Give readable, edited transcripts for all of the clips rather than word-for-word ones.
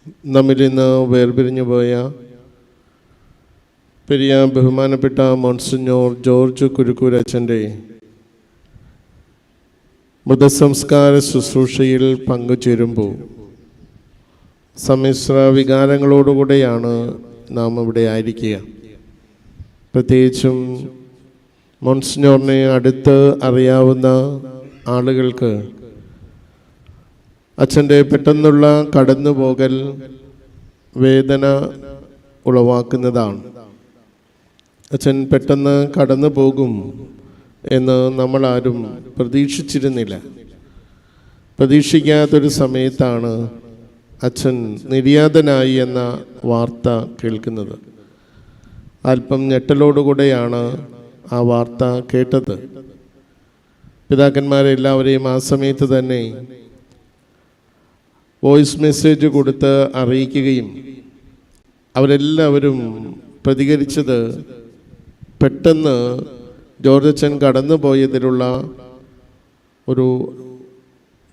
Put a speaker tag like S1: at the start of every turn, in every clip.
S1: നമ്മിൽ നിന്ന് വേർപിരിഞ്ഞു പോയ പെരിയ ബഹുമാനപ്പെട്ട മോൺസിഞ്ഞോർ ജോർജ് കുരുക്കൂരച്ചൻ്റെ മൃതസംസ്കാര ശുശ്രൂഷയിൽ പങ്കുചേരുമ്പോൾ സമ്മിശ്ര വികാരങ്ങളോടുകൂടെയാണ് നാം ഇവിടെ ആയിരിക്കുക. പ്രത്യേകിച്ചും മോൺസിഞ്ഞോറിനെ അടുത്ത് അറിയാവുന്ന ആളുകൾക്ക് അച്ഛൻ്റെ പെട്ടെന്നുള്ള കടന്നുപോകൽ വേദന ഉളവാക്കുന്നതാണ്. അച്ഛൻ പെട്ടെന്ന് കടന്നു പോകും എന്ന് നമ്മളാരും പ്രതീക്ഷിച്ചിരുന്നില്ല. പ്രതീക്ഷിക്കാത്തൊരു സമയത്താണ് അച്ഛൻ നിര്യാതനായി എന്ന വാർത്ത കേൾക്കുന്നത്. അല്പം ഞെട്ടലോടുകൂടെയാണ് ആ വാർത്ത കേട്ടത്. പിതാക്കന്മാരെല്ലാവരെയും ആ സമയത്ത് തന്നെ വോയിസ് മെസ്സേജ് കൊടുത്ത് അറിയിക്കുകയും അവരെല്ലാവരും പ്രതികരിച്ചത് പെട്ടെന്ന് ജോർജ് അച്ഛൻ കടന്നു പോയതിലുള്ള ഒരു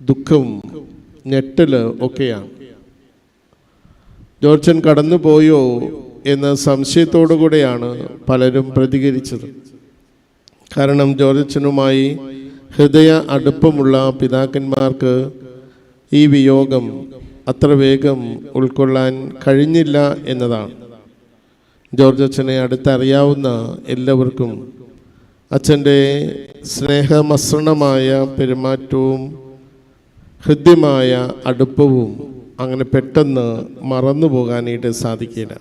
S1: ദുഃഖവും ഞെട്ടൽ ഒക്കെയാണ്. ജോർജ് അച്ഛൻ കടന്നു പോയോ എന്ന സംശയത്തോടു കൂടെയാണ് പലരും പ്രതികരിച്ചത്. കാരണം ജോർജ് അച്ഛനുമായി ഹൃദയ അടുപ്പമുള്ള പിതാക്കന്മാർക്ക് ഈ വിയോഗം അത്ര വേഗം ഉൾക്കൊള്ളാൻ കഴിഞ്ഞില്ല എന്നതാണ്. ജോർജ് അച്ഛനെ അടുത്തറിയാവുന്ന എല്ലാവർക്കും അച്ഛൻ്റെ സ്നേഹമസൃണമായ പെരുമാറ്റവും ഹൃദ്യമായ അടുപ്പവും അങ്ങനെ പെട്ടെന്ന് മറന്നു പോകാനായിട്ട് സാധിക്കില്ല.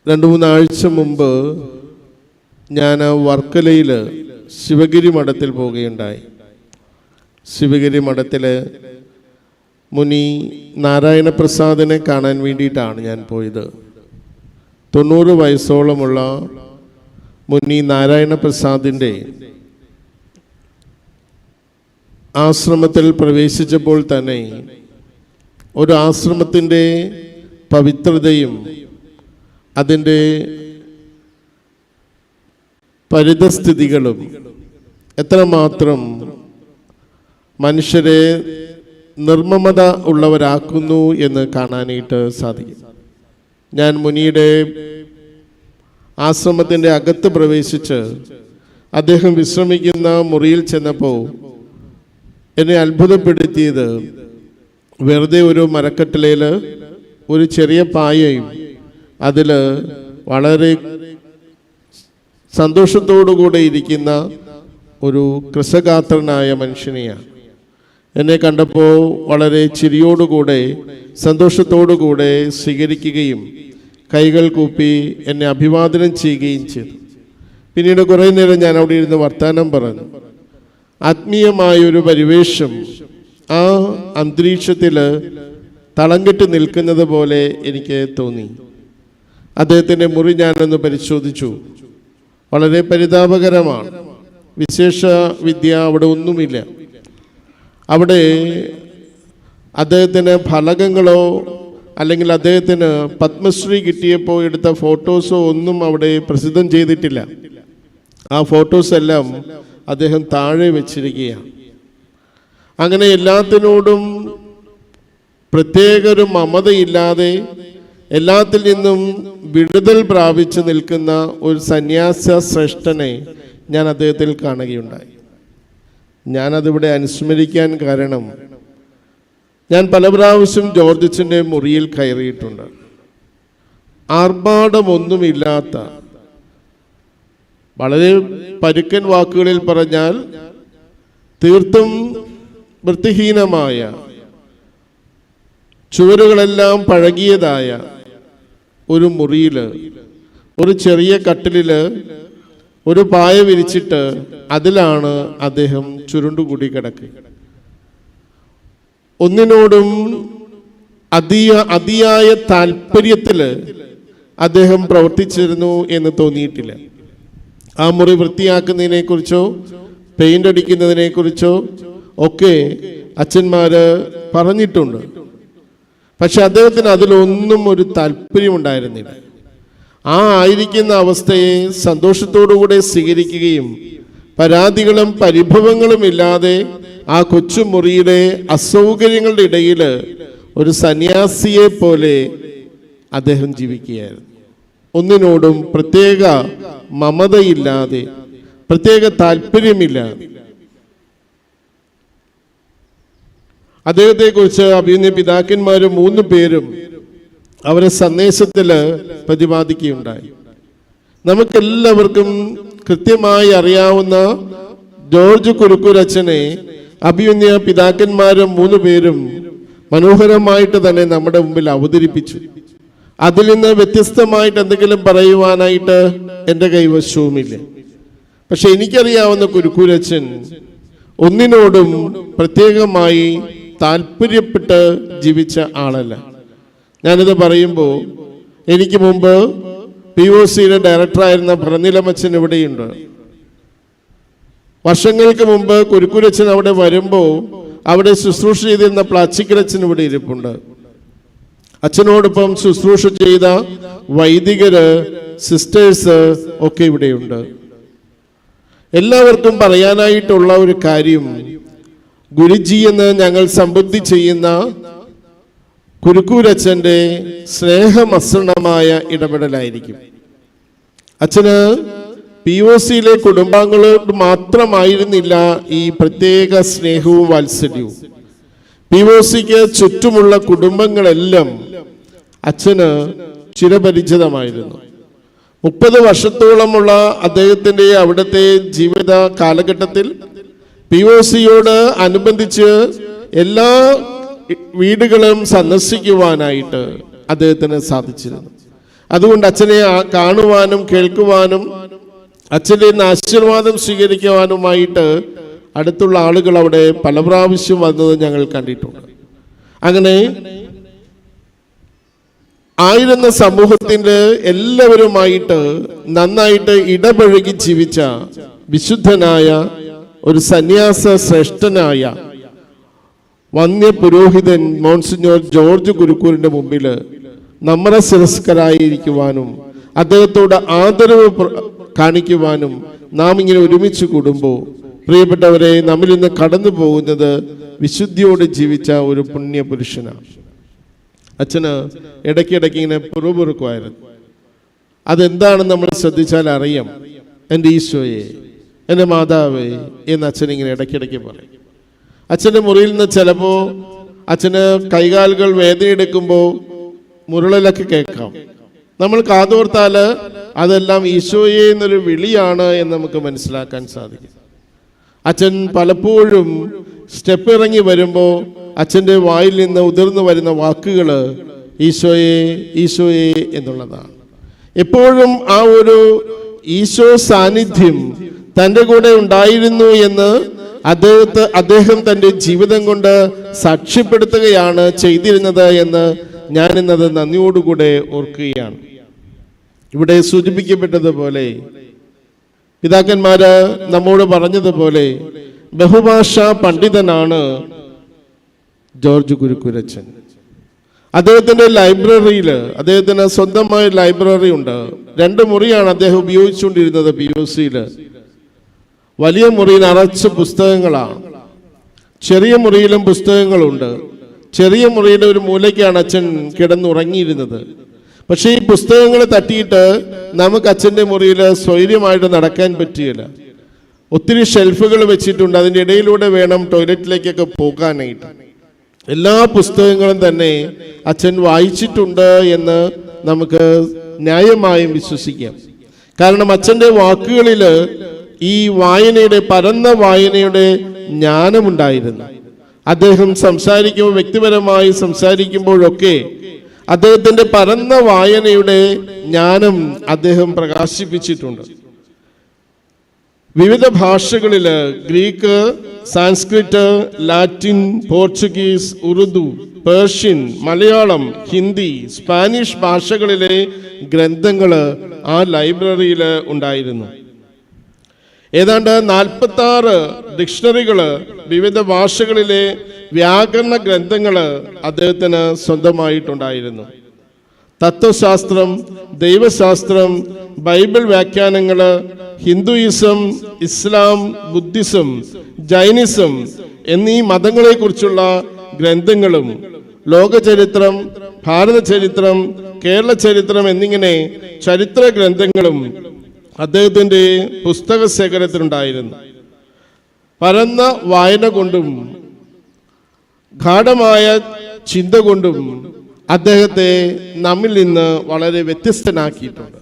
S1: 2-3 ആഴ്ച മുമ്പ് ഞാൻ വർക്കലയിൽ ശിവഗിരി മഠത്തിൽ പോവുകയുണ്ടായി. ശിവഗിരി മഠത്തിൽ മുനി നാരായണ പ്രസാദിനെ കാണാൻ വേണ്ടിയിട്ടാണ് ഞാൻ പോയത്. 90 വയസ്സോളമുള്ള മുനി നാരായണ പ്രസാദിൻ്റെ ആശ്രമത്തിൽ പ്രവേശിച്ചപ്പോൾ തന്നെ ഒരു ആശ്രമത്തിൻ്റെ പവിത്രതയും അതിൻ്റെ പരിതസ്ഥിതികളും എത്രമാത്രം മനുഷ്യരെ നിർമ്മമത ഉള്ളവരാക്കുന്നു എന്ന് കാണാനായിട്ട് സാധിക്കും. ഞാൻ മുനിയുടെ ആശ്രമത്തിൻ്റെ അകത്ത് പ്രവേശിച്ച് അദ്ദേഹം വിശ്രമിക്കുന്ന മുറിയിൽ ചെന്നപ്പോൾ എന്നെ അത്ഭുതപ്പെടുത്തിയത് വെറുതെ ഒരു മരക്കട്ടിലയിൽ ഒരു ചെറിയ പായയും അതിൽ വളരെ സന്തോഷത്തോടുകൂടെ ഇരിക്കുന്ന ഒരു കൃശഗാത്രനായ മനുഷ്യനെയാണ്. എന്നെ കണ്ടപ്പോൾ വളരെ ചിരിയോടുകൂടെ സന്തോഷത്തോടുകൂടെ സ്വീകരിക്കുകയും കൈകൾ കൂപ്പി എന്നെ അഭിവാദനം ചെയ്യുകയും ചെയ്തു. പിന്നീട് കുറേ നേരം ഞാൻ അവിടെ ഇരുന്ന് വർത്തമാനം പറഞ്ഞു. ആത്മീയമായൊരു പരിവേഷം ആ അന്തരീക്ഷത്തിൽ തളം കെട്ടി നിൽക്കുന്നത് പോലെ എനിക്ക് തോന്നി. അദ്ദേഹത്തിൻ്റെ മുറി ഞാനൊന്ന് പരിശോധിച്ചു. വളരെ പരിതാപകരമാണ്. വിശേഷ വിദ്യ അവിടെ ഒന്നുമില്ല. അവിടെ അദ്ദേഹത്തിന് ഫലകങ്ങളോ അല്ലെങ്കിൽ അദ്ദേഹത്തിന് പത്മശ്രീ കിട്ടിയപ്പോൾ എടുത്ത ഫോട്ടോസോ ഒന്നും അവിടെ പ്രസിദ്ധം ചെയ്തിട്ടില്ല. ആ ഫോട്ടോസ് എല്ലാം അദ്ദേഹം താഴെ വെച്ചിരിക്കുകയാണ്. അങ്ങനെ എല്ലാത്തിനോടും പ്രത്യേക ഒരു മമതയില്ലാതെ എല്ലാത്തിൽ നിന്നും വിടുതൽ പ്രാപിച്ച് നിൽക്കുന്ന ഒരു സന്യാസ ശ്രേഷ്ഠനെ ഞാൻ അദ്ദേഹത്തിൽ കാണുകയുണ്ടായി. ഞാനതിവിടെ അനുസ്മരിക്കാൻ കാരണം ഞാൻ പല പ്രാവശ്യം ജോർജ് അച്ഛൻ്റെ മുറിയിൽ കയറിയിട്ടുണ്ട്. ആർഭാടമൊന്നുമില്ലാത്ത, വളരെ പരുക്കൻ വാക്കുകളിൽ പറഞ്ഞാൽ തീർത്തും വൃത്തിഹീനമായ, ചുവരുകളെല്ലാം പഴകിയതായ ഒരു മുറിയിൽ ഒരു ചെറിയ കട്ടിലിൽ ഒരു പായ വിരിച്ചിട്ട് അതിലാണ് അദ്ദേഹം ചുരുണ്ടുകൂടി കിടക്കുക. ഒന്നിനോടും അതിയായ താല്പര്യത്തിൽ അദ്ദേഹം പ്രവർത്തിച്ചിരുന്നു എന്ന് തോന്നിയിട്ടില്ല. ആ മുറി വൃത്തിയാക്കുന്നതിനെ കുറിച്ചോ പെയിന്റ് അടിക്കുന്നതിനെ കുറിച്ചോ ഒക്കെ അച്ഛന്മാര് പറഞ്ഞിട്ടുണ്ട്. പക്ഷെ അദ്ദേഹത്തിന് അതിലൊന്നും ഒരു താല്പര്യമുണ്ടായിരുന്നില്ല. ആ ആയിരിക്കുന്ന അവസ്ഥയെ സന്തോഷത്തോടുകൂടെ സ്വീകരിക്കുകയും പരാതികളും പരിഭവങ്ങളും ഇല്ലാതെ ആ കൊച്ചുമുറിയിലെ അസൗകര്യങ്ങളുടെ ഇടയിൽ ഒരു സന്യാസിയെ പോലെ അദ്ദേഹം ജീവിക്കുകയായിരുന്നു. ഒന്നിനോടും പ്രത്യേക മമതയില്ലാതെ, പ്രത്യേക താല്പര്യമില്ലാതെ. അദ്ദേഹത്തെക്കുറിച്ച് അഭിമന്യ പിതാക്കന്മാരും 3 പേരും അവരെ സന്ദേശത്തിൽ പ്രതിപാദിക്കുകയുണ്ടായി. നമുക്കെല്ലാവർക്കും കൃത്യമായി അറിയാവുന്ന ജോർജ് കുരുക്കൂരച്ഛനെ അഭിമന്യ പിതാക്കന്മാരും 3 പേരും മനോഹരമായിട്ട് തന്നെ നമ്മുടെ മുമ്പിൽ അവതരിപ്പിച്ചു. അതിൽ നിന്ന് വ്യത്യസ്തമായിട്ട് എന്തെങ്കിലും പറയുവാനായിട്ട് എൻ്റെ കൈവശവുമില്ല. പക്ഷെ എനിക്കറിയാവുന്ന കുരുക്കൂരച്ഛൻ ഒന്നിനോടും പ്രത്യേകമായി താല്പര്യപ്പെട്ട് ജീവിച്ച ആളല്ല. ഞാനിത് പറയുമ്പോൾ എനിക്ക് മുമ്പ് POCയുടെ ഡയറക്ടറായിരുന്ന പ്രനിലമച്ചൻ ഇവിടെയുണ്ട്. വർഷങ്ങൾക്ക് മുമ്പ് കുരുക്കൂരച്ഛൻ അവിടെ വരുമ്പോൾ അവിടെ ശുശ്രൂഷ ചെയ്തിരുന്ന പ്ലാച്ചിക്കലച്ഛൻ ഇവിടെ ഇരിപ്പുണ്ട്. അച്ഛനോടൊപ്പം ശുശ്രൂഷ ചെയ്ത വൈദികര്, സിസ്റ്റേഴ്സ് ഒക്കെ ഇവിടെയുണ്ട്. എല്ലാവർക്കും പറയാനായിട്ടുള്ള ഒരു കാര്യം, ഗുരുജി എന്ന് ഞങ്ങൾ സംബുദ്ധി ചെയ്യുന്ന കുരുക്കൂരച്ഛൻ്റെ സ്നേഹമസൃണമായ ഇടപെടലായിരിക്കും. അച്ഛന് POCയിലെ കുടുംബാംഗങ്ങളോട് മാത്രമായിരുന്നില്ല ഈ പ്രത്യേക സ്നേഹവും വാത്സല്യവും. POCക്ക് ചുറ്റുമുള്ള കുടുംബങ്ങളെല്ലാം അച്ഛന് ചിരപരിചിതമായിരുന്നു. 30 വർഷത്തോളമുള്ള അദ്ദേഹത്തിൻ്റെ അവിടുത്തെ ജീവിത കാലഘട്ടത്തിൽ POCയോട് അനുബന്ധിച്ച് എല്ലാ വീടുകളും സന്ദർശിക്കുവാനായിട്ട് അദ്ദേഹത്തിന് സാധിച്ചിരുന്നു. അതുകൊണ്ട് അച്ഛനെ കാണുവാനും കേൾക്കുവാനും അച്ഛൻ്റെ ആശീർവാദം സ്വീകരിക്കുവാനുമായിട്ട് അടുത്തുള്ള ആളുകൾ അവിടെ പല പ്രാവശ്യം വന്നത് ഞങ്ങൾ കണ്ടിട്ടുണ്ട്. അങ്ങനെ ആയിരുന്ന സമൂഹത്തിൻ്റെ എല്ലാവരുമായിട്ട് നന്നായിട്ട് ഇടപഴകി ജീവിച്ച വിശുദ്ധനായ ഒരു സന്യാസ ശ്രേഷ്ഠനായ വന്യ പുരോഹിതൻ മോൺസിഞ്ഞോർ ജോർജ് കുരുക്കൂരിന്റെ മുമ്പിൽ നമ്മുടെ ശിരസ്കരായിരിക്കുവാനും അദ്ദേഹത്തോട് ആദരവ് കാണിക്കുവാനും നാം ഇങ്ങനെ ഒരുമിച്ച് കൂടുമ്പോൾ, പ്രിയപ്പെട്ടവരെ, നമ്മിൽ നിന്ന് കടന്നു പോകുന്നത് വിശുദ്ധിയോട് ജീവിച്ച ഒരു പുണ്യപുരുഷനാണ്. അച്ഛന് ഇടയ്ക്കിടയ്ക്ക് ഇങ്ങനെ പുറപുറുക്കുമായിരുന്നു. അതെന്താണെന്ന് നമ്മൾ ശ്രദ്ധിച്ചാൽ അറിയാം. എൻ്റെ ഈശോയെ, എൻ്റെ മാതാവേ എന്ന് അച്ഛൻ ഇങ്ങനെ ഇടയ്ക്കിടയ്ക്ക് പറയും. അച്ഛൻ്റെ മുറിയിൽ നിന്ന് ചിലപ്പോൾ അച്ഛന് കൈകാലുകൾ വേദനയെടുക്കുമ്പോൾ മുരളലൊക്കെ കേൾക്കാം. നമ്മൾ കാതോർത്താൽ അതെല്ലാം ഈശോയെ എന്നൊരു വിളിയാണ് എന്ന് നമുക്ക് മനസ്സിലാക്കാൻ സാധിക്കും. അച്ഛൻ പലപ്പോഴും സ്റ്റെപ്പ് ഇറങ്ങി വരുമ്പോൾ അച്ഛൻ്റെ വായിൽ നിന്ന് ഉതിർന്നു വരുന്ന വാക്കുകൾ ഈശോയെ ഈശോയെ എന്നുള്ളതാണ്. എപ്പോഴും ആ ഒരു ഈശോ സാന്നിധ്യം തൻ്റെ കൂടെ ഉണ്ടായിരുന്നു എന്ന് അദ്ദേഹം തൻ്റെ ജീവിതം കൊണ്ട് സാക്ഷ്യപ്പെടുത്തുകയാണ് ചെയ്തിരുന്നത് എന്ന് ഞാനിന്നത് നന്ദിയോടുകൂടെ ഓർക്കുകയാണ്. ഇവിടെ സൂചിപ്പിക്കപ്പെട്ടതുപോലെ, പിതാക്കന്മാര് നമ്മോട് പറഞ്ഞതുപോലെ, ബഹുഭാഷാ പണ്ഡിതനാണ് ജോർജ് കുരുക്കൂരച്ഛൻ. അദ്ദേഹത്തിൻ്റെ ലൈബ്രറിയിൽ അദ്ദേഹത്തിന് സ്വന്തമായ ലൈബ്രറി ഉണ്ട്. 2 മുറിയാണ് അദ്ദേഹം ഉപയോഗിച്ചുകൊണ്ടിരുന്നത് POCയിൽ. വലിയ മുറിയിൽ നിറച്ച് പുസ്തകങ്ങളാണ്. ചെറിയ മുറിയിലും പുസ്തകങ്ങളുണ്ട്. ചെറിയ മുറിയുടെ ഒരു മൂലയ്ക്കാണ് അച്ഛൻ കിടന്നുറങ്ങിയിരുന്നത്. പക്ഷേ ഈ പുസ്തകങ്ങൾ തട്ടിയിട്ട് നമുക്ക് അച്ഛൻ്റെ മുറിയിൽ സ്വൈര്യമായിട്ട് നടക്കാൻ പറ്റുകയില്ല. ഒത്തിരി ഷെൽഫുകൾ വെച്ചിട്ടുണ്ട്. അതിൻ്റെ ഇടയിലൂടെ വേണം ടോയ്ലറ്റിലേക്കൊക്കെ പോകാനായിട്ട്. എല്ലാ പുസ്തകങ്ങളും തന്നെ അച്ഛൻ വായിച്ചിട്ടുണ്ട് എന്ന് നമുക്ക് ന്യായമായും വിശ്വസിക്കാം. കാരണം അച്ഛൻ്റെ വാക്കുകളിൽ ഈ വായനയുടെ, പരന്ന വായനയുടെ ജ്ഞാനമുണ്ടായിരുന്നു. അദ്ദേഹം സംസാരിക്കുമ്പോൾ, വ്യക്തിപരമായി സംസാരിക്കുമ്പോഴൊക്കെ അദ്ദേഹത്തിൻ്റെ പരന്ന വായനയുടെ ജ്ഞാനം അദ്ദേഹം പ്രകാശിപ്പിച്ചിട്ടുണ്ട്. വിവിധ ഭാഷകളിൽ, Greek, Sanskrit, Latin, Portuguese, Urdu, Persian, Malayalam, Hindi, Spanish ഭാഷകളിലെ ഗ്രന്ഥങ്ങൾ ആ ലൈബ്രറിയിൽ ഉണ്ടായിരുന്നു. ഏതാണ്ട് 46 ഡിക്ഷണറികൾ, വിവിധ ഭാഷകളിലെ വ്യാകരണ ഗ്രന്ഥങ്ങൾ അദ്ദേഹത്തിന് സ്വന്തമായിട്ടുണ്ടായിരുന്നു. തത്വശാസ്ത്രം, ദൈവശാസ്ത്രം, ബൈബിൾ വ്യാഖ്യാനങ്ങൾ, ഹിന്ദുയിസം, ഇസ്ലാം, ബുദ്ധിസം, ജൈനിസം എന്നീ മതങ്ങളെക്കുറിച്ചുള്ള ഗ്രന്ഥങ്ങളും ലോകചരിത്രം, ഭാരത ചരിത്രം, കേരള ചരിത്രം എന്നിങ്ങനെ ചരിത്ര ഗ്രന്ഥങ്ങളും അദ്ദേഹത്തിൻ്റെ പുസ്തക ശേഖരത്തിലുണ്ടായിരുന്നു. പരന്ന വായന കൊണ്ടും ഗാഢമായ ചിന്ത കൊണ്ടും അദ്ദേഹത്തെ നമ്മിൽ നിന്ന് വളരെ വ്യത്യസ്തനാക്കിയിട്ടുണ്ട്.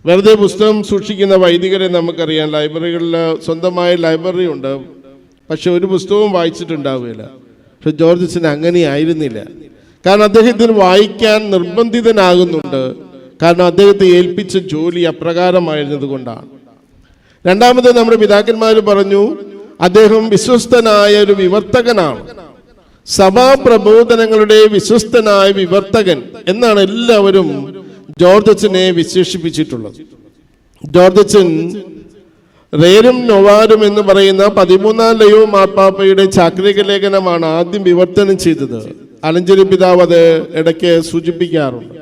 S1: വെറുതെ പുസ്തകം സൂക്ഷിക്കുന്ന വൈദികരെ നമുക്കറിയാം. ലൈബ്രറികളിൽ സ്വന്തമായ ലൈബ്രറി ഉണ്ട്, പക്ഷെ ഒരു പുസ്തകവും വായിച്ചിട്ടുണ്ടാവുകയില്ല. പക്ഷെ ജോർജ് അച്ഛൻ അങ്ങനെ ആയിരുന്നില്ല. കാരണം അദ്ദേഹത്തിന് വായിക്കാൻ നിർബന്ധിതനാകുന്നുണ്ട്. കാരണം അദ്ദേഹത്തെ ഏൽപ്പിച്ച ജോലി അപ്രകാരമായിരുന്നത് കൊണ്ടാണ്. രണ്ടാമത് നമ്മുടെ പിതാക്കന്മാർ പറഞ്ഞു, അദ്ദേഹം വിശ്വസ്തനായ ഒരു വിവർത്തകനാണ്. സഭാപ്രബോധനങ്ങളുടെ വിശ്വസ്തനായ വിവർത്തകൻ എന്നാണ് എല്ലാവരും ജോർജ് അച്ഛനെ വിശേഷിപ്പിച്ചിട്ടുള്ളത്. ജോർജ് അച്ഛൻ റേരും നൊവാരും എന്ന് പറയുന്ന 13-ാം ലയോ മാർപ്പാപ്പയുടെ ചാക്രിക ലേഖനമാണ് ആദ്യം വിവർത്തനം ചെയ്തത്. ആലഞ്ചേരി പിതാവ് അത് ഇടയ്ക്ക് സൂചിപ്പിക്കാറുണ്ട്.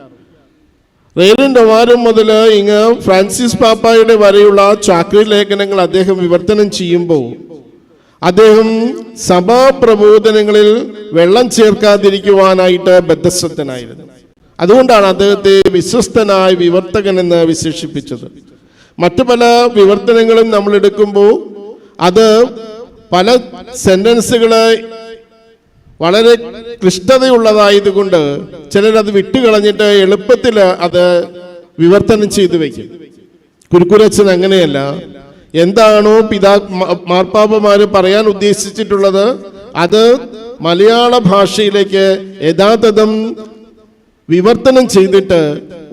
S1: റേരും നൊവാരും മുതൽ ഇങ്ങ് ഫ്രാൻസിസ് പാപ്പായുടെ വരെയുള്ള ചാക്രിക ലേഖനങ്ങൾ അദ്ദേഹം വിവർത്തനം ചെയ്യുമ്പോൾ അദ്ദേഹം സഭാപ്രബോധനങ്ങളിൽ വെള്ളം ചേർക്കാതിരിക്കുവാനായിട്ട് ബദ്ധശ്രദ്ധനായിരുന്നു. അതുകൊണ്ടാണ് അദ്ദേഹത്തെ വിശ്വസ്തനായ വിവർത്തകൻ എന്ന് വിശേഷിപ്പിച്ചത്. മറ്റു പല വിവർത്തനങ്ങളും നമ്മൾ എടുക്കുമ്പോൾ അത് പല സെന്റൻസുകളെ വളരെ ക്ലിഷ്ടതയുള്ളതായതുകൊണ്ട് ചിലരത് വിട്ടുകളഞ്ഞിട്ട് എളുപ്പത്തിൽ അത് വിവർത്തനം ചെയ്തു വയ്ക്കും. കുരുക്കുരച്ചൻ അങ്ങനെയല്ല. എന്താണോ മാർപ്പാപ്പമാര് പറയാൻ ഉദ്ദേശിച്ചിട്ടുള്ളത് അത് മലയാള ഭാഷയിലേക്ക് യഥാതഥം വിവർത്തനം ചെയ്തിട്ട്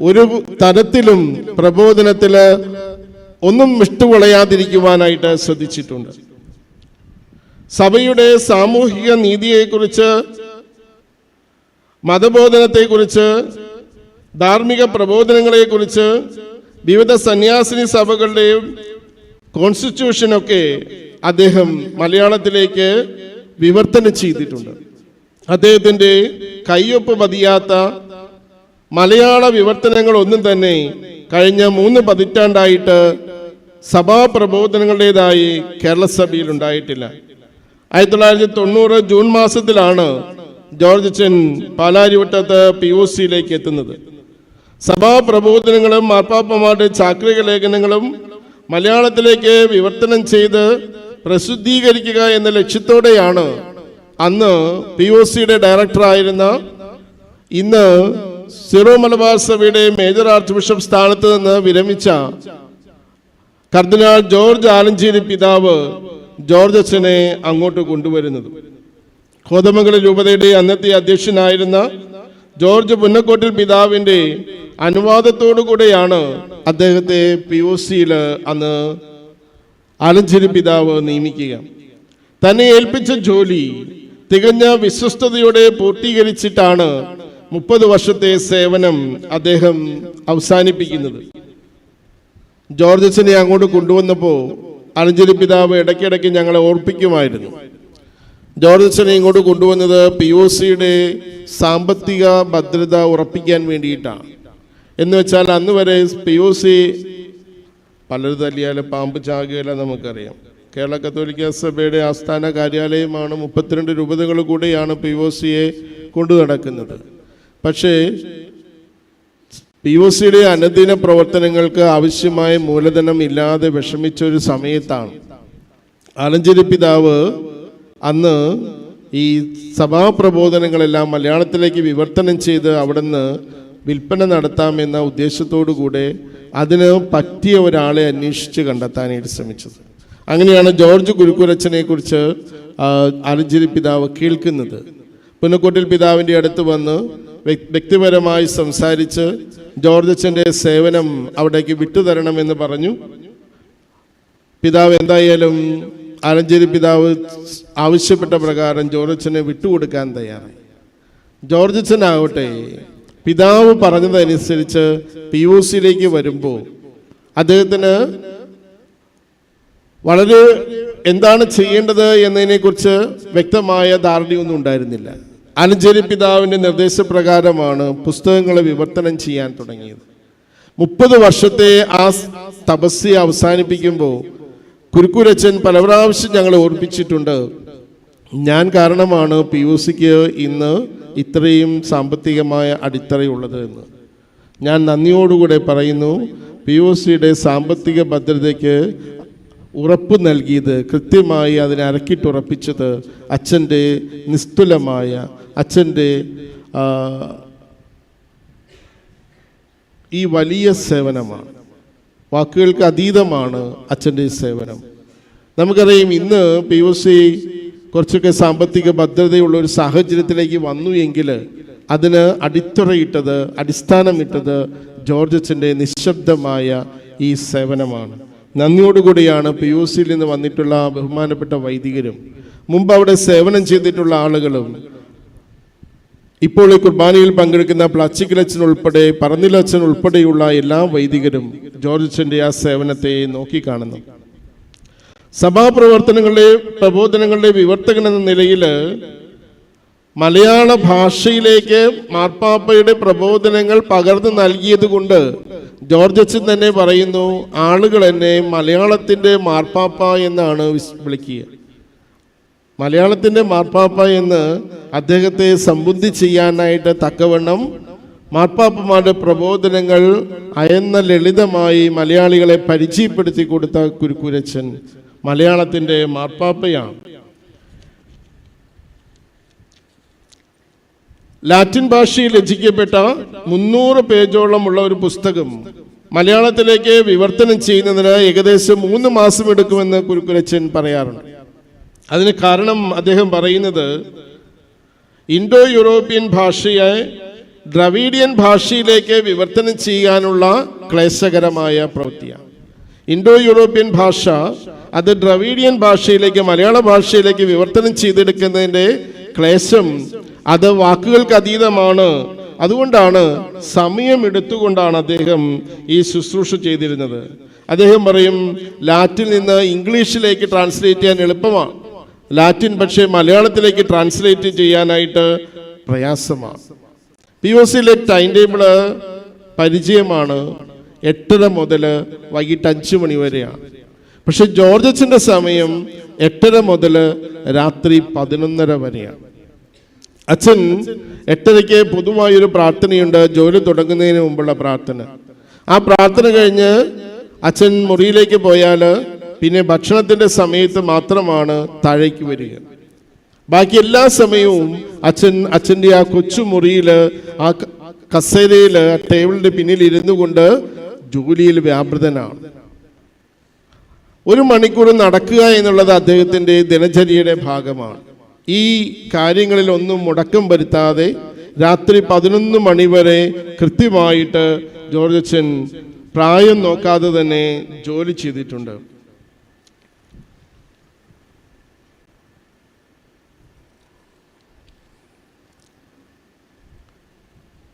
S1: ഒരു തരത്തിലും പ്രബോധനത്തില് ഒന്നും വിട്ടുകളയാതിരിക്കുവാനായിട്ട് ശ്രദ്ധിച്ചിട്ടുണ്ട്. സഭയുടെ സാമൂഹിക നീതിയെക്കുറിച്ച്, മതബോധനത്തെക്കുറിച്ച്, ധാർമ്മിക പ്രബോധനങ്ങളെക്കുറിച്ച്, വിവിധ സന്യാസിനി സഭകളുടെയും കോൺസ്റ്റിറ്റ്യൂഷനൊക്കെ അദ്ദേഹം മലയാളത്തിലേക്ക് വിവർത്തനം ചെയ്തിട്ടുണ്ട്. അദ്ദേഹത്തിൻ്റെ കയ്യൊപ്പ് പതിയാത്ത മലയാള വിവർത്തനങ്ങൾ ഒന്നും തന്നെ കഴിഞ്ഞ 3 പതിറ്റാണ്ടായിട്ട് സഭാപ്രബോധനങ്ങളുടേതായി കേരള സഭയിൽ ഉണ്ടായിട്ടില്ല. 1990 ജൂൺ മാസത്തിലാണ് ജോർജ് അച്ഛൻ പാലാരിവട്ടത്ത് POCയിലേക്ക് എത്തുന്നത്. സഭാപ്രബോധനങ്ങളും മാർപ്പാപ്പമാരുടെ ചാക്രിക ലേഖനങ്ങളും മലയാളത്തിലേക്ക് വിവർത്തനം ചെയ്ത് പ്രസിദ്ധീകരിക്കുക എന്ന ലക്ഷ്യത്തോടെയാണ് അന്ന് POCയുടെ ഡയറക്ടറായിരുന്ന, ഇന്ന് സിറോ മലബാർ സഭയുടെ മേജർ ആർച്ച് ബിഷപ്പ് സ്ഥാനത്ത് നിന്ന് വിരമിച്ച കർദിനാൾ ജോർജ് ആലഞ്ചേരി പിതാവ് ജോർജ് അച്ഛനെ അങ്ങോട്ട് കൊണ്ടുവരുന്നത്. കോതമംഗലം രൂപതയുടെ അന്നത്തെ അധ്യക്ഷനായിരുന്ന ജോർജ് പുന്നക്കോട്ടിൽ പിതാവിൻ്റെ അനുവാദത്തോടു കൂടെയാണ് അദ്ദേഹത്തെ POCയിൽ അന്ന് ആലഞ്ചേരി പിതാവ് നിയമിക്കുക. തന്നെ ഏൽപ്പിച്ച ജോലി തികഞ്ഞ വിശ്വസ്തയോടെ പൂർത്തീകരിച്ചിട്ടാണ് 30 വർഷത്തെ സേവനം അദ്ദേഹം അവസാനിപ്പിക്കുന്നത്. ജോർജ് അച്ഛനെ അങ്ങോട്ട് കൊണ്ടുവന്നപ്പോൾ ആലഞ്ചേരി പിതാവ് ഇടയ്ക്കിടയ്ക്ക് ഞങ്ങളെ ഓർപ്പിക്കുമായിരുന്നു. ജോർജ് അച്ഛനെ ഇങ്ങോട്ട് കൊണ്ടുവന്നത് POCയുടെ സാമ്പത്തിക ഭദ്രത ഉറപ്പിക്കാൻ വേണ്ടിയിട്ടാണ്. എന്ന് വെച്ചാൽ അന്ന് വരെ POC പലരും തല്ലിയാലും പാമ്പ് ചാകുകയില്ല നമുക്കറിയാം. കേരള കത്തോലിക്ക സഭയുടെ ആസ്ഥാന കാര്യാലയമാണ്. 32 രൂപതകൾ കൂടെയാണ് POCയെ കൊണ്ടു നടക്കുന്നത്. പക്ഷേ POCയുടെ അനുദിന പ്രവർത്തനങ്ങൾക്ക് ആവശ്യമായ മൂലധനം ഇല്ലാതെ വിഷമിച്ചൊരു സമയത്താണ് ആലഞ്ചേരി പിതാവ് അന്ന് ഈ സഭാപ്രബോധനങ്ങളെല്ലാം മലയാളത്തിലേക്ക് വിവർത്തനം ചെയ്ത് അവിടുന്ന് വിൽപ്പന നടത്താമെന്ന ഉദ്ദേശത്തോടു കൂടെ അതിന് പറ്റിയ ഒരാളെ അന്വേഷിച്ച് കണ്ടെത്താനായിട്ട് ശ്രമിച്ചത്. അങ്ങനെയാണ് ജോർജ് കുരുക്കുരച്ചനെ കുറിച്ച് ആലഞ്ചേരി പിതാവ് കേൾക്കുന്നത്. പുന്നക്കോട്ടിൽ പിതാവിൻ്റെ അടുത്ത് വന്ന് വ്യക്തിപരമായി സംസാരിച്ച് ജോർജ് അച്ഛൻ്റെ സേവനം അവിടേക്ക് വിട്ടുതരണമെന്ന് പറഞ്ഞു. പിതാവ് എന്തായാലും ആലഞ്ചേരി പിതാവ് ആവശ്യപ്പെട്ട പ്രകാരം ജോർജ് അച്ഛനെ വിട്ടുകൊടുക്കാൻ തയ്യാറായി. ജോർജ് അച്ഛനാവട്ടെ പിതാവ് പറഞ്ഞതനുസരിച്ച് POCയിലേക്ക് വരുമ്പോൾ അദ്ദേഹത്തിന് വളരെ എന്താണ് ചെയ്യേണ്ടത് എന്നതിനെക്കുറിച്ച് വ്യക്തമായ ധാരണയൊന്നും ഉണ്ടായിരുന്നില്ല. ആലഞ്ചേരി പിതാവിൻ്റെ നിർദ്ദേശപ്രകാരമാണ് പുസ്തകങ്ങളെ വിവർത്തനം ചെയ്യാൻ തുടങ്ങിയത്. 30 വർഷത്തെ ആ തപസ്യ അവസാനിപ്പിക്കുമ്പോൾ കുരുക്കൂരച്ചൻ പല പ്രാവശ്യം ഞങ്ങളെ ഓർപ്പിച്ചിട്ടുണ്ട്, ഞാൻ കാരണമാണ് PUCക്ക് ഇന്ന് ഇത്രയും സാമ്പത്തികമായ അടിത്തറയുള്ളത് എന്ന്. ഞാൻ നന്ദിയോടുകൂടെ പറയുന്നു, PUCയുടെ സാമ്പത്തിക ഭദ്രതയ്ക്ക് ഉറപ്പ് നൽകിയത്, കൃത്യമായി അതിനെ അരക്കിട്ടുറപ്പിച്ചത് അച്ഛൻ്റെ നിസ്തുലമായ അച്ഛൻ്റെ ഈ വലിയ സേവനമാണ്. വാക്കുകൾക്ക് അതീതമാണ് അച്ഛൻ്റെ സേവനം. നമുക്കറിയാം, ഇന്ന് PUC കുറച്ചൊക്കെ സാമ്പത്തിക ഭദ്രതയുള്ള ഒരു സാഹചര്യത്തിലേക്ക് വന്നു എങ്കിൽ അതിന് അടിത്തറയിട്ടത്, അടിസ്ഥാനമിട്ടത് ജോർജ് അച്ഛൻ്റെ നിശബ്ദമായ ഈ സേവനമാണ്. നന്ദിയോടുകൂടിയാണ് PUCയിൽ നിന്ന് വന്നിട്ടുള്ള ബഹുമാനപ്പെട്ട വൈദികരും മുമ്പ് അവിടെ സേവനം ചെയ്തിട്ടുള്ള ആളുകളും ഇപ്പോൾ ഈ കുർബാനയിൽ പങ്കെടുക്കുന്ന പ്ലാച്ചിക്കലച്ഛൻ ഉൾപ്പെടെ പറന്നിലച്ഛൻ ഉൾപ്പെടെയുള്ള എല്ലാ വൈദികരും ജോർജ് അച്ഛൻ്റെ ആ സേവനത്തെ നോക്കിക്കാണുന്നു. സഭാപ്രവർത്തനങ്ങളുടെ പ്രബോധനങ്ങളുടെ വിവർത്തകൻ എന്ന നിലയിൽ മലയാള ഭാഷയിലേക്ക് മാർപ്പാപ്പയുടെ പ്രബോധനങ്ങൾ പകർന്നു നൽകിയത് കൊണ്ട് ജോർജ് അച്ഛൻ തന്നെ പറയുന്നു, ആളുകൾ എന്നെ മലയാളത്തിൻ്റെ മാർപ്പാപ്പ എന്നാണ് വിളിക്കുക. മലയാളത്തിൻ്റെ മാർപ്പാപ്പ എന്ന് അദ്ദേഹത്തെ സംബുദ്ധി ചെയ്യാനായിട്ട് തക്കവണ്ണം മാർപ്പാപ്പമാരുടെ പ്രബോധനങ്ങൾ അയന്ന ലളിതമായി മലയാളികളെ പരിചയപ്പെടുത്തി കൊടുത്ത കുരുക്കൂരച്ചൻ മലയാളത്തിൻ്റെ മാർപ്പാപ്പയാണ്. ലാറ്റിൻ ഭാഷയിൽ രചിക്കപ്പെട്ട 300 പേജോളമുള്ള ഒരു പുസ്തകം മലയാളത്തിലേക്ക് വിവർത്തനം ചെയ്യുന്നതിന് ഏകദേശം 3 മാസം എടുക്കുമെന്ന് കുരുക്കൂരച്ചൻ പറയാറുണ്ട്. അതിന് കാരണം അദ്ദേഹം പറയുന്നത്, ഇൻഡോ യൂറോപ്യൻ ഭാഷയെ ദ്രവീഡിയൻ ഭാഷയിലേക്ക് വിവർത്തനം ചെയ്യാനുള്ള ക്ലേശകരമായ പ്രവൃത്തിയാണ്. ഇൻഡോ യൂറോപ്യൻ ഭാഷ അത് ദ്രവീഡിയൻ ഭാഷയിലേക്ക്, മലയാള ഭാഷയിലേക്ക് വിവർത്തനം ചെയ്തെടുക്കുന്നതിൻ്റെ ക്ലേശം അത് വാക്കുകൾക്ക് അതീതമാണ്. അതുകൊണ്ടാണ് സമയമെടുത്തുകൊണ്ടാണ് അദ്ദേഹം ഈ ശുശ്രൂഷ ചെയ്തിരുന്നത്. അദ്ദേഹം പറയും, ലാറ്റിൽ നിന്ന് ഇംഗ്ലീഷിലേക്ക് ട്രാൻസ്ലേറ്റ് ചെയ്യാൻ എളുപ്പമാണ്, ലാറ്റിൻ പക്ഷേ മലയാളത്തിലേക്ക് ട്രാൻസ്ലേറ്റ് ചെയ്യാനായിട്ട് പ്രയാസമാണ്. PUCയിലെ ടൈം ടേബിള് പരിചയമാണ്, 8:30 മുതൽ വൈകിട്ട് 5 മണി വരെയാണ്. പക്ഷെ ജോർജ് അച്ഛൻ്റെ സമയം 8:30 മുതൽ രാത്രി 11:30 വരെയാണ്. അച്ഛൻ 8:30 പൊതുവായൊരു പ്രാർത്ഥനയുണ്ട്, ജോലി തുടങ്ങുന്നതിന് മുമ്പുള്ള പ്രാർത്ഥന. ആ പ്രാർത്ഥന കഴിഞ്ഞ് അച്ഛൻ മുറിയിലേക്ക് പോയാൽ പിന്നെ ഭക്ഷണത്തിൻ്റെ സമയത്ത് മാത്രമാണ് താഴേക്ക് വരിക. ബാക്കി എല്ലാ സമയവും അച്ഛൻ്റെ ആ കൊച്ചു മുറിയിൽ, ആ കസേരയിൽ, ടേബിളിൻ്റെ പിന്നിൽ ഇരുന്നു കൊണ്ട് ജോലിയിൽ വ്യാപൃതനാണ്. 1 മണിക്കൂർ നടക്കുക എന്നുള്ളത് അദ്ദേഹത്തിൻ്റെ ദിനചര്യയുടെ ഭാഗമാണ്. ഈ കാര്യങ്ങളിലൊന്നും മുടക്കം വരുത്താതെ രാത്രി 11 മണി വരെ കൃത്യമായിട്ട് ജോർജ് അച്ഛൻ പ്രായം നോക്കാതെ തന്നെ ജോലി ചെയ്തിട്ടുണ്ട്.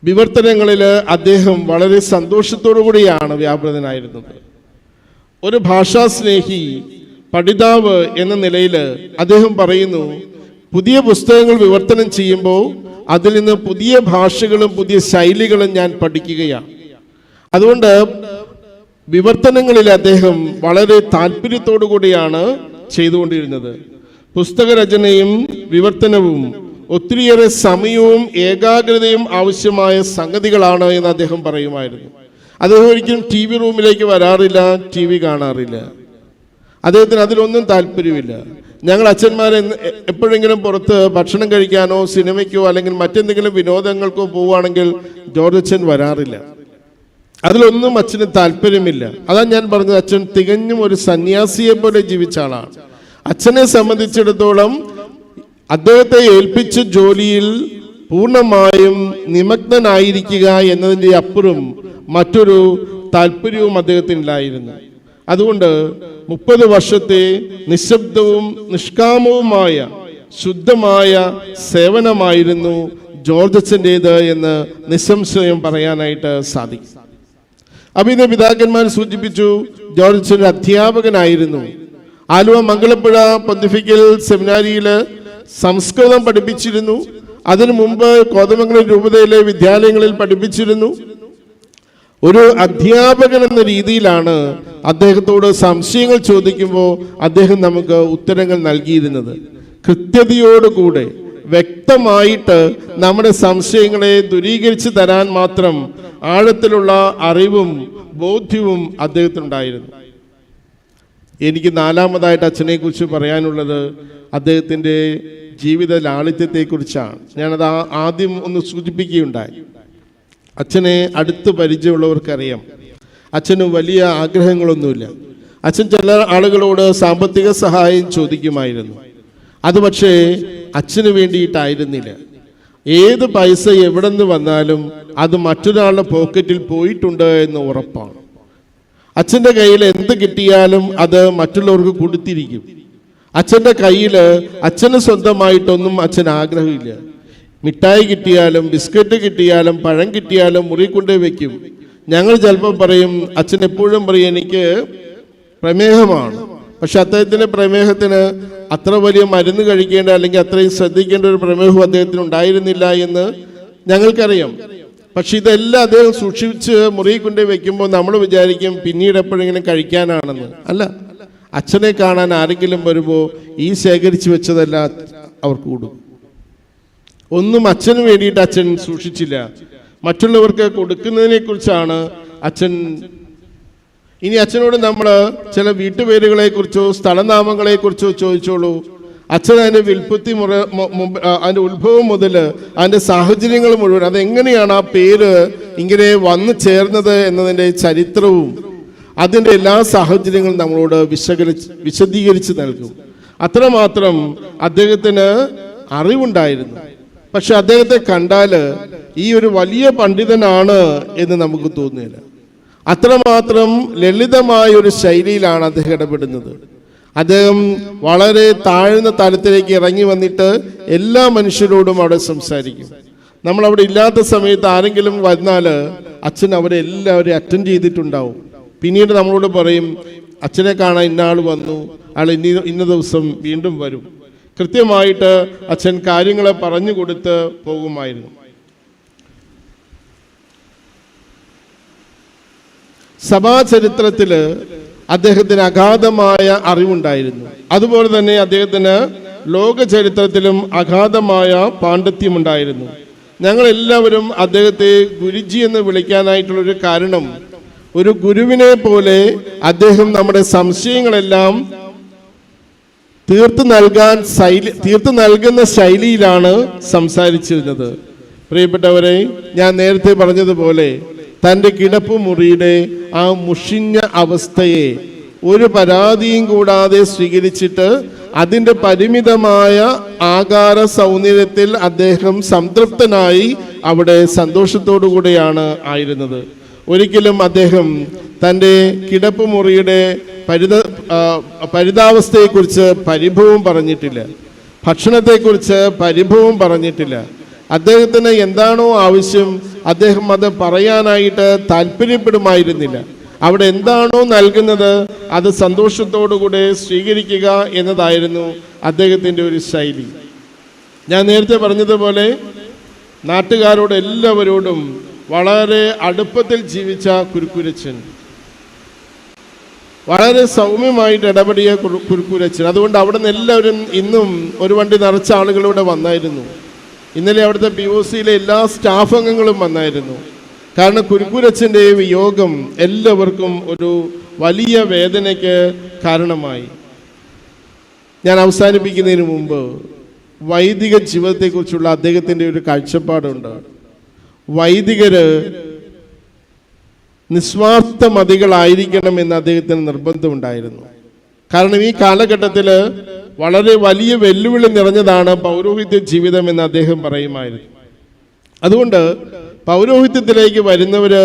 S1: വിവർത്തനങ്ങളിൽ അദ്ദേഹം വളരെ സന്തോഷത്തോടു കൂടിയാണ് വ്യാപൃതനായിരുന്നത്. ഒരു ഭാഷാസ്നേഹി, പഠിതാവ് എന്ന നിലയിൽ അദ്ദേഹം പറയുന്നു, പുതിയ പുസ്തകങ്ങൾ വിവർത്തനം ചെയ്യുമ്പോൾ അതിൽ നിന്ന് പുതിയ ഭാഷകളും പുതിയ ശൈലികളും ഞാൻ പഠിക്കുകയാണ്. അതുകൊണ്ട് വിവർത്തനങ്ങളിൽ അദ്ദേഹം വളരെ താല്പര്യത്തോടു കൂടിയാണ് ചെയ്തുകൊണ്ടിരുന്നത്. പുസ്തകരചനയും വിവർത്തനവും ഒത്തിരിയേറെ സമയവും ഏകാഗ്രതയും ആവശ്യമായ സംഗതികളാണ് എന്ന് അദ്ദേഹം പറയുമായിരുന്നു. അദ്ദേഹം ഒരിക്കലും TV റൂമിലേക്ക് വരാറില്ല, TV കാണാറില്ല. അദ്ദേഹത്തിന് അതിലൊന്നും താല്പര്യമില്ല. ഞങ്ങൾ അച്ഛന്മാരെ എപ്പോഴെങ്കിലും പുറത്ത് ഭക്ഷണം കഴിക്കാനോ സിനിമയ്ക്കോ അല്ലെങ്കിൽ മറ്റെന്തെങ്കിലും വിനോദങ്ങൾക്കോ പോവുകയാണെങ്കിൽ ജോർജ് അച്ഛൻ വരാറില്ല. അതിലൊന്നും അച്ഛന് താല്പര്യമില്ല. അതാണ് ഞാൻ പറഞ്ഞത്, അച്ഛൻ തികഞ്ഞും ഒരു സന്യാസിയെ പോലെ ജീവിച്ച ആളാണ്. അച്ഛനെ സംബന്ധിച്ചിടത്തോളം അദ്ദേഹത്തെ ഏൽപ്പിച്ച ജോലിയിൽ പൂർണ്ണമായും നിമഗ്നനായിരിക്കുക എന്നതിൻ്റെ അപ്പുറം മറ്റൊരു താല്പര്യവും അദ്ദേഹത്തിനില്ലായിരുന്നു. അതുകൊണ്ട് 30 വർഷത്തെ നിശബ്ദവും നിഷ്കാമവുമായ ശുദ്ധമായ സേവനമായിരുന്നു ജോർജ് അച്ഛൻ്റേത് എന്ന് നിസ്സംശയം പറയാനായിട്ട് സാധിക്കും. അഭിനയ പിതാക്കന്മാർ സൂചിപ്പിച്ചു, ജോർജ് അച്ഛൻ അധ്യാപകനായിരുന്നു. ആലുവ മംഗളപ്പുഴ പൊന്തിഫിക്കൽ സെമിനാരിയിൽ സംസ്കൃതം പഠിപ്പിച്ചിരുന്നു. അതിനു മുമ്പ് കോതമംഗലം രൂപതയിലെ വിദ്യാലയങ്ങളിൽ പഠിപ്പിച്ചിരുന്നു. ഒരു അധ്യാപകൻ എന്ന രീതിയിലാണ് അദ്ദേഹത്തോട് സംശയങ്ങൾ ചോദിക്കുമ്പോൾ അദ്ദേഹം നമുക്ക് ഉത്തരങ്ങൾ നൽകിയിരുന്നത്. കൃത്യതയോടുകൂടെ വ്യക്തമായിട്ട് നമ്മുടെ സംശയങ്ങളെ ദൂരീകരിച്ച് തരാൻ മാത്രം ആഴത്തിലുള്ള അറിവും ബോധ്യവും അദ്ദേഹത്തിനുണ്ടായിരുന്നു. എനിക്ക് നാലാമതായിട്ട് അച്ഛനെ കുറിച്ച് പറയാനുള്ളത് അദ്ദേഹത്തിൻ്റെ ജീവിത ലാളിത്യത്തെക്കുറിച്ചാണ്. ഞാനത് ആദ്യം ഒന്ന് സൂചിപ്പിക്കുകയുണ്ടായി. അച്ഛനെ അടുത്ത് പരിചയമുള്ളവർക്കറിയാം, അച്ഛന് വലിയ ആഗ്രഹങ്ങളൊന്നുമില്ല. അച്ഛൻ ചില ആളുകളോട് സാമ്പത്തിക സഹായം ചോദിക്കുമായിരുന്നു. അത് പക്ഷേ അച്ഛന് വേണ്ടിയിട്ടായിരുന്നില്ല. ഏത് പൈസ എവിടെ നിന്ന് വന്നാലും അത് മറ്റൊരാളുടെ പോക്കറ്റിൽ പോയിട്ടുണ്ട് എന്ന് ഉറപ്പാണ്. അച്ഛൻ്റെ കയ്യിൽ എന്ത് കിട്ടിയാലും അത് മറ്റുള്ളവർക്ക് കൊടുത്തിരിക്കും. അച്ഛൻ്റെ കയ്യിൽ അച്ഛന് സ്വന്തമായിട്ടൊന്നും അച്ഛൻ ആഗ്രഹമില്ല. മിഠായി കിട്ടിയാലും ബിസ്ക്കറ്റ് കിട്ടിയാലും പഴം കിട്ടിയാലും മുറി കൊണ്ടേ വയ്ക്കും. ഞങ്ങൾ ചിലപ്പോൾ പറയും, അച്ഛൻ എപ്പോഴും പറയും എനിക്ക് പ്രമേഹമാണ്, പക്ഷെ അദ്ദേഹത്തിൻ്റെ പ്രമേഹത്തിന് അത്ര വലിയ മരുന്ന് കഴിക്കേണ്ട അല്ലെങ്കിൽ അത്രയും ശ്രദ്ധിക്കേണ്ട ഒരു പ്രമേഹം അദ്ദേഹത്തിന് ഉണ്ടായിരുന്നില്ല എന്ന് ഞങ്ങൾക്കറിയാം. പക്ഷെ ഇതെല്ലാം അദ്ദേഹം സൂക്ഷിച്ച് മുറി കൊണ്ടേ വയ്ക്കുമ്പോൾ നമ്മൾ വിചാരിക്കും പിന്നീട് എപ്പോഴെങ്കിലും കഴിക്കാനാണെന്ന്. അല്ല, അച്ഛനെ കാണാൻ ആരെങ്കിലും വരുമ്പോൾ ഈ ശേഖരിച്ചു വെച്ചതെല്ലാം അവർക്ക് കൊടുക്കും. ഒന്നും അച്ഛന് വേണ്ടിയിട്ട് അച്ഛൻ സൂക്ഷിച്ചില്ല, മറ്റുള്ളവർക്ക് കൊടുക്കുന്നതിനെ കുറിച്ചാണ് അച്ഛൻ. ഇനി അച്ഛനോട് നമ്മൾ ചില വീട്ടുപേരുകളെ കുറിച്ചോ സ്ഥലനാമങ്ങളെ കുറിച്ചോ ചോദിച്ചോളൂ, അച്ഛൻ അതിൻ്റെ വിൽപ്പത്തി അതിൻ്റെ ഉത്ഭവം മുതൽ അതിൻ്റെ സാഹചര്യങ്ങൾ മുഴുവൻ, അതെങ്ങനെയാണ് ആ പേര് ഇങ്ങനെ വന്നു ചേർന്നത് എന്നതിൻ്റെ ചരിത്രവും അതിൻ്റെ എല്ലാ സാഹചര്യങ്ങളും നമ്മളോട് വിശദീകരിച്ച് നൽകും. അത്രമാത്രം അദ്ദേഹത്തിന് അറിവുണ്ടായിരുന്നു. പക്ഷെ അദ്ദേഹത്തെ കണ്ടാൽ ഈ ഒരു വലിയ പണ്ഡിതനാണ് എന്ന് നമുക്ക് തോന്നുന്നില്ല. അത്രമാത്രം ലളിതമായ ഒരു ശൈലിയിലാണ് അദ്ദേഹം ഇടപെടുന്നത്. അദ്ദേഹം വളരെ താഴ്ന്ന തലത്തിലേക്ക് ഇറങ്ങി വന്നിട്ട് എല്ലാ മനുഷ്യരോടും അവിടെ സംസാരിക്കും. നമ്മളവിടെ ഇല്ലാത്ത സമയത്ത് ആരെങ്കിലും വന്നാൽ അച്ഛൻ അവരെ എല്ലാവരെയും അറ്റൻഡ് ചെയ്തിട്ടുണ്ടാവും. പിന്നീട് നമ്മളോട് പറയും, അച്ഛനെ കാണാൻ ഇന്ന ആൾ വന്നു, ആൾ ഇന്ന ദിവസം വീണ്ടും വരും. കൃത്യമായിട്ട് അച്ഛൻ കാര്യങ്ങളെ പറഞ്ഞു കൊടുത്ത് പോകുമായിരുന്നു. സഭാചരിത്രത്തിൽ അദ്ദേഹത്തിന് അഗാധമായ അറിവുണ്ടായിരുന്നു. അതുപോലെ തന്നെ അദ്ദേഹത്തിന് ലോക ചരിത്രത്തിലും അഗാധമായ പാണ്ഡിത്യമുണ്ടായിരുന്നു. ഞങ്ങളെല്ലാവരും അദ്ദേഹത്തെ ഗുരുജി എന്ന് വിളിക്കാനായിട്ടുള്ളൊരു കാരണം, ഒരു ഗുരുവിനെ പോലെ അദ്ദേഹം നമ്മുടെ സംശയങ്ങളെല്ലാം തീർത്തു നൽകുന്ന ശൈലിയിലാണ് സംസാരിച്ചിരുന്നത്. പ്രിയപ്പെട്ടവരെ, ഞാൻ നേരത്തെ പറഞ്ഞതുപോലെ തൻ്റെ കിടപ്പുമുറിയുടെ ആ മുഷിഞ്ഞ അവസ്ഥയെ ഒരു പരാതിയും കൂടാതെ സ്വീകരിച്ചിട്ട് അതിൻ്റെ പരിമിതമായ ആകാര സൗന്ദര്യത്തിൽ അദ്ദേഹം സംതൃപ്തനായി അവിടെ സന്തോഷത്തോടു കൂടെയാണ് ആയിരുന്നത്. ഒരിക്കലും അദ്ദേഹം തൻ്റെ കിടപ്പുമുറിയുടെ പരിതാവസ്ഥയെക്കുറിച്ച് പരിഭവം പറഞ്ഞിട്ടില്ല, ഭക്ഷണത്തെക്കുറിച്ച് പരിഭവം പറഞ്ഞിട്ടില്ല. അദ്ദേഹത്തിന് എന്താണോ ആവശ്യം അദ്ദേഹം അത് പറയാനായിട്ട് താല്പര്യപ്പെടുമായിരുന്നില്ല. അവിടെ എന്താണോ നൽകുന്നത് അത് സന്തോഷത്തോടുകൂടെ സ്വീകരിക്കുക എന്നതായിരുന്നു അദ്ദേഹത്തിൻ്റെ ഒരു ശൈലി. ഞാൻ നേരത്തെ പറഞ്ഞതുപോലെ നാട്ടുകാരോട് എല്ലാവരോടും വളരെ അടുപ്പത്തിൽ ജീവിച്ച കുരുക്കുരച്ചൻ, വളരെ സൗമ്യമായിട്ട് ഇടപെടിയ കുരുക്കുരച്ചൻ. അതുകൊണ്ട് അവിടെ നിന്ന് എല്ലാവരും ഇന്നും ഒരു വണ്ടി നിറച്ച ആളുകളിവിടെ വന്നായിരുന്നു. ഇന്നലെ അവിടുത്തെ POCയിലെ എല്ലാ സ്റ്റാഫ് അംഗങ്ങളും വന്നായിരുന്നു. കാരണം കുരുക്കുരച്ചൻ്റെ വിയോഗം എല്ലാവർക്കും ഒരു വലിയ വേദനയ്ക്ക് കാരണമായി. ഞാൻ അവസാനിപ്പിക്കുന്നതിന് മുമ്പ് വൈദിക ജീവിതത്തെക്കുറിച്ചുള്ള അദ്ദേഹത്തിൻ്റെ ഒരു കാഴ്ചപ്പാടുണ്ട്. വൈദികര് നിസ്വാർത്ഥ മതികളായിരിക്കണമെന്ന് അദ്ദേഹത്തിന് നിർബന്ധമുണ്ടായിരുന്നു. കാരണം ഈ കാലഘട്ടത്തിൽ വളരെ വലിയ വെല്ലുവിളി നിറഞ്ഞതാണ് പൗരോഹിത്യ ജീവിതം എന്ന് അദ്ദേഹം പറയുമായിരുന്നു. അതുകൊണ്ട് പൗരോഹിത്യത്തിലേക്ക് വരുന്നവര്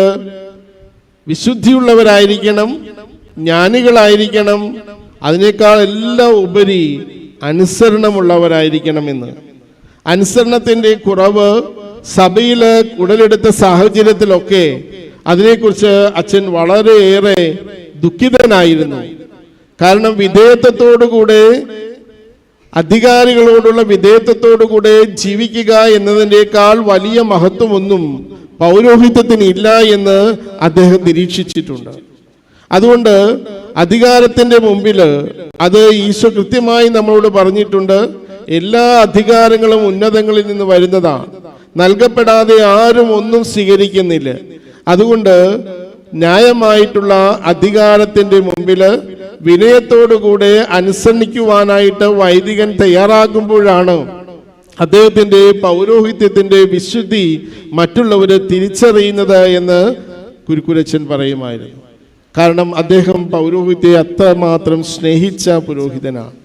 S1: വിശുദ്ധിയുള്ളവരായിരിക്കണം, ജ്ഞാനികളായിരിക്കണം, അതിനേക്കാൾ എല്ലാം ഉപരി അനുസരണമുള്ളവരായിരിക്കണമെന്ന്. അനുസരണത്തിൻ്റെ കുറവ് സഭയിൽ ഉടലെടുത്ത സാഹചര്യത്തിലൊക്കെ അതിനെക്കുറിച്ച് അച്ഛൻ വളരെയേറെ ദുഃഖിതനായിരുന്നു. കാരണം വിധേയത്വത്തോടുകൂടെ അധികാരികളോടുള്ള വിധേയത്വത്തോടുകൂടെ ജീവിക്കുക എന്നതിനേക്കാൾ വലിയ മഹത്വമൊന്നും പൗരോഹിത്യത്തിന് ഇല്ല എന്ന് അദ്ദേഹം നിരീക്ഷിച്ചിട്ടുണ്ട്. അതുകൊണ്ട് അധികാരത്തിന്റെ മുമ്പിൽ അത് ഈശോ കൃത്യമായി നമ്മളോട് പറഞ്ഞിട്ടുണ്ട്, എല്ലാ അധികാരങ്ങളും ഉന്നതങ്ങളിൽ നിന്ന് വരുന്നതാണ്, നൽകപ്പെടാതെ ആരും ഒന്നും സ്വീകരിക്കുന്നില്ല. അതുകൊണ്ട് ന്യായമായിട്ടുള്ള അധികാരത്തിന്റെ മുമ്പിൽ വിനയത്തോടുകൂടെ അനുസരിക്കുവാനായിട്ട് വൈദികൻ തയ്യാറാകുമ്പോഴാണ് അദ്ദേഹത്തിന്റെ പൗരോഹിത്യത്തിന്റെ വിശുദ്ധി മറ്റുള്ളവര് തിരിച്ചറിയുന്നത് എന്ന് കുരുക്കുരച്ചൻ പറയുമായിരുന്നു. കാരണം അദ്ദേഹം പൗരോഹിത്യത്തെ അത്രമാത്രം സ്നേഹിച്ച പുരോഹിതനാണ്.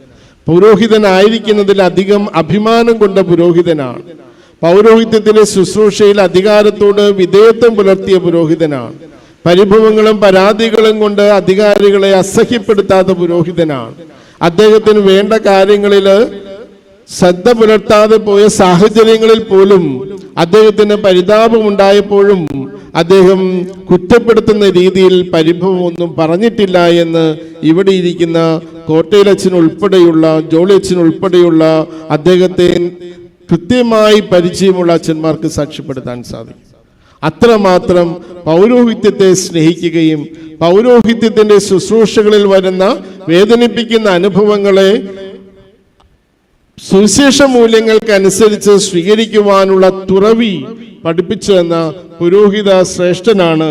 S1: പൗരോഹിതനായിരിക്കുന്നതിൽ അധികം അഭിമാനം കൊണ്ട പുരോഹിതനാണ്. പൗരോഹിത്യത്തിലെ ശുശ്രൂഷയിൽ അധികാരത്തോട് വിധേയത്വം പുലർത്തിയ പുരോഹിതനാണ്. പരിഭവങ്ങളും പരാതികളും കൊണ്ട് അധികാരികളെ അസഹ്യപ്പെടുത്താത്ത പുരോഹിതനാണ്. അദ്ദേഹത്തിന് വേണ്ട കാര്യങ്ങളിൽ ശ്രദ്ധ പുലർത്താതെ പോയ സാഹചര്യങ്ങളിൽ പോലും അദ്ദേഹത്തിന് പരിതാപമുണ്ടായപ്പോഴും അദ്ദേഹം കുറ്റപ്പെടുത്തുന്ന രീതിയിൽ പരിഭവമൊന്നും പറഞ്ഞിട്ടില്ല എന്ന് ഇവിടെ ഇരിക്കുന്ന കോട്ടയിലച്ഛൻ ഉൾപ്പെടെയുള്ള ജോളിയച്ഛൻ ഉൾപ്പെടെയുള്ള അദ്ദേഹത്തെ കൃത്യമായി പരിചയമുള്ള അച്ഛന്മാർക്ക് സാക്ഷ്യപ്പെടുത്താൻ സാധിക്കും. അത്രമാത്രം പൗരോഹിത്യത്തെ സ്നേഹിക്കുകയും പൗരോഹിത്യത്തിന്റെ ശുശ്രൂഷകളിൽ വരുന്ന വേദനിപ്പിക്കുന്ന അനുഭവങ്ങളെ സുവിശേഷ മൂല്യങ്ങൾക്ക് അനുസരിച്ച് സ്വീകരിക്കുവാനുള്ള തുറവി പഠിപ്പിച്ചു തന്ന പുരോഹിത ശ്രേഷ്ഠനാണ്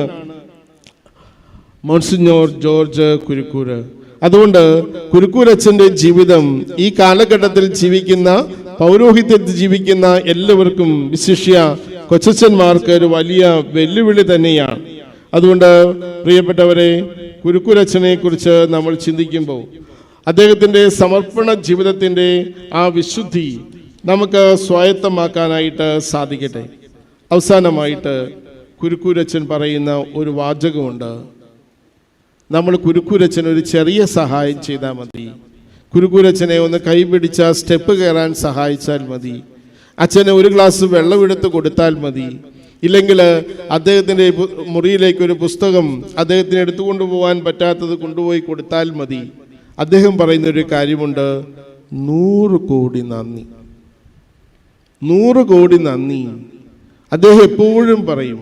S1: മോൺസിഞ്ഞോർ ജോർജ് കുരുക്കൂര്. അതുകൊണ്ട് കുരുക്കൂരച്ഛൻ്റെ ജീവിതം ഈ കാലഘട്ടത്തിൽ ജീവിക്കുന്ന പൗരോഹിത്യത്തിൽ ജീവിക്കുന്ന എല്ലാവർക്കും, വിശിഷ്യ കൊച്ചച്ഛന്മാർക്ക് ഒരു വലിയ വെല്ലുവിളി തന്നെയാണ്. അതുകൊണ്ട് പ്രിയപ്പെട്ടവരെ, കുരുക്കൂരച്ഛനെ കുറിച്ച് നമ്മൾ ചിന്തിക്കുമ്പോൾ അദ്ദേഹത്തിൻ്റെ സമർപ്പണ ജീവിതത്തിൻ്റെ ആ വിശുദ്ധി നമുക്ക് സ്വായത്തമാക്കാനായിട്ട് സാധിക്കട്ടെ. അവസാനമായിട്ട് കുരുക്കൂരച്ഛൻ പറയുന്ന ഒരു വാചകമുണ്ട്, നമ്മൾ കുരുക്കൂരച്ഛന് ഒരു ചെറിയ സഹായം ചെയ്താൽ മതി. കുരുക്കൂരച്ഛനെ ഒന്ന് കൈപിടിച്ച സ്റ്റെപ്പ് കയറാൻ സഹായിച്ചാൽ മതി. അച്ഛന് ഒരു ഗ്ലാസ് വെള്ളമെടുത്ത് കൊടുത്താൽ മതി. ഇല്ലെങ്കിൽ അദ്ദേഹത്തിൻ്റെ മുറിയിലേക്ക് ഒരു പുസ്തകം അദ്ദേഹത്തിന് എടുത്തുകൊണ്ടു പോകാൻ പറ്റാത്തത് കൊണ്ടുപോയി കൊടുത്താൽ മതി. അദ്ദേഹം പറയുന്നൊരു കാര്യമുണ്ട്, 100 കോടി നന്ദി, 100 കോടി നന്ദി. അദ്ദേഹം എപ്പോഴും പറയും,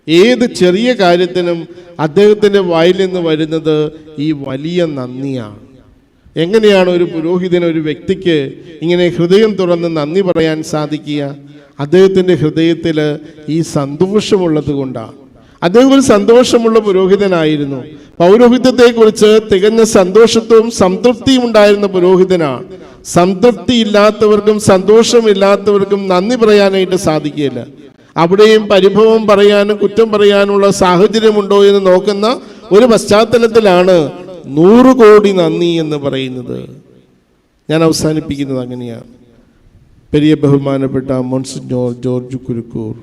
S1: ഏത് ചെറിയ കാര്യത്തിനും അദ്ദേഹത്തിൻ്റെ വായിൽ നിന്ന് വരുന്നത് ഈ വലിയ നന്ദിയാണ്. എങ്ങനെയാണ് ഒരു പുരോഹിതന്, ഒരു വ്യക്തിക്ക് ഇങ്ങനെ ഹൃദയം തുറന്ന് നന്ദി പറയാൻ സാധിക്കുക? അദ്ദേഹത്തിൻ്റെ ഹൃദയത്തിൽ ഈ സന്തോഷമുള്ളത് കൊണ്ടാണ്. അദ്ദേഹം ഒരു സന്തോഷമുള്ള പുരോഹിതനായിരുന്നു. പൗരോഹിത്യത്തെക്കുറിച്ച് തികഞ്ഞ സന്തോഷത്വവും സംതൃപ്തിയും ഉണ്ടായിരുന്ന പുരോഹിതനാണ്. സംതൃപ്തി ഇല്ലാത്തവർക്കും സന്തോഷമില്ലാത്തവർക്കും നന്ദി പറയാനായിട്ട് സാധിക്കില്ല. അവിടെയും പരിഭവം പറയാനും കുറ്റം പറയാനുള്ള സാഹചര്യമുണ്ടോ എന്ന് നോക്കുന്ന ഒരു പശ്ചാത്തലത്തിലാണ് 100 കോടി നന്ദി എന്ന് പറയുന്നത്. ഞാൻ അവസാനിപ്പിക്കുന്നത് അങ്ങനെയാണ്. പെരിയ ബഹുമാനപ്പെട്ട മോൺസിഞ്ഞോർ ജോർജ് കുരുക്കൂർ,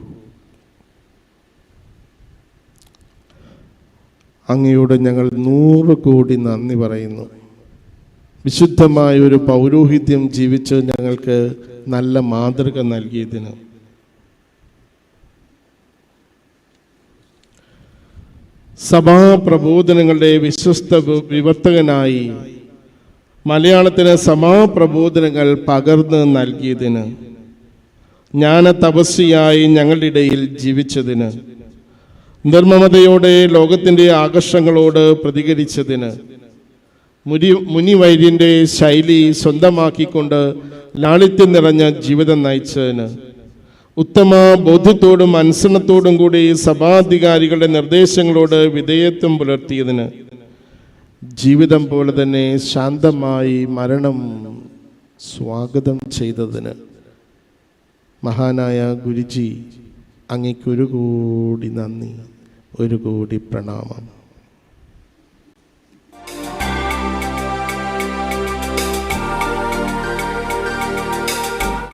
S1: അങ്ങയോട് ഞങ്ങൾ 100 കോടി നന്ദി പറയുന്നു. വിശുദ്ധമായ ഒരു പൗരോഹിത്യം ജീവിച്ച് ഞങ്ങൾക്ക് നല്ല മാതൃക നൽകിയതിന്. സഭാപ്രബോധനങ്ങളുടെ വിശ്വസ്ത വിവർത്തകനായി മലയാളത്തിന് സഭാപ്രബോധനങ്ങൾ പകർന്ന് നൽകിയതിന്, ജ്ഞാന തപസ്വിയായി ഞങ്ങളുടെ ഇടയിൽ ജീവിച്ചതിന്, നിർമ്മമതയോടെ ലോകത്തിൻ്റെ ആകർഷങ്ങളോട് പ്രതികരിച്ചതിന്, മുനിവൈര്യൻ്റെ ശൈലി സ്വന്തമാക്കിക്കൊണ്ട് ലാളിത്യം നിറഞ്ഞ ജീവിതം നയിച്ചതിന്, ഉത്തമ ബോധ്യത്തോടും അനുസരണത്തോടും കൂടി സഭാധികാരികളുടെ നിർദ്ദേശങ്ങളോട് വിധേയത്വം പുലർത്തിയതിന്, ജീവിതം പോലെ തന്നെ ശാന്തമായി മരണം സ്വാഗതം ചെയ്തതിന്, മഹാനായ ഗുരുജി, അങ്ങയ്ക്ക് 1 കോടി നന്ദി, 1 കോടി പ്രണാമം.